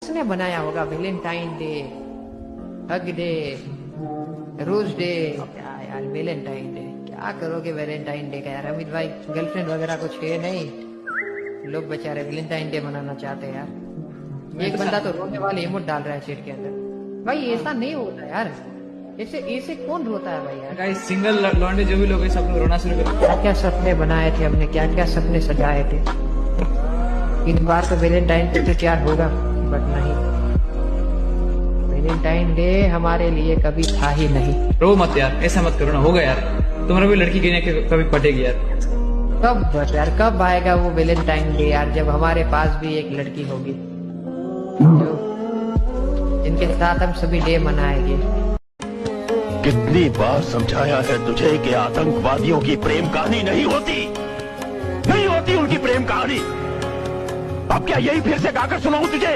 किसने बनाया होगा Valentine day, hug day, rose day? क्या यार वैलेंटाइन डे, क्या करोगे वैलेंटाइन डे का यार? अमित भाई गर्लफ्रेंड वगैरह कुछ है नहीं, लोग बेचारे वैलेंटाइन डे मनाना चाहते हैं यार। एक बंदा तो रोने वाले इमोट डाल रहा है चैट के अंदर। भाई ऐसा नहीं होता यार, ऐसे ऐसे कौन रोता है भाई यार? गाइस सिंगल लौंडे जो भी लोग हैं सब लोग रोना शुरू कर। क्या क्या सपने बनाए थे हमने, क्या क्या सपने सजाए थे। इस बार तो वैलेंटाइन डे तो तैयार होगा, बट नहीं, वैलेंटाइन डे हमारे लिए कभी था ही नहीं। रो मत यार, ऐसा मत करो ना, होगा यार, तुम्हारा भी लड़की कभी पटेगी यार। कब बस यार, कब आएगा वो वैलेंटाइन डे यार, जब हमारे पास भी एक लड़की होगी जो जिनके साथ हम सभी डे मनाएंगे। कितनी बार समझाया है तुझे कि आतंकवादियों की प्रेम कहानी नहीं होती, नहीं होती उनकी प्रेम कहानी। अब क्या यही फिर से गाकर सुनाऊं तुझे?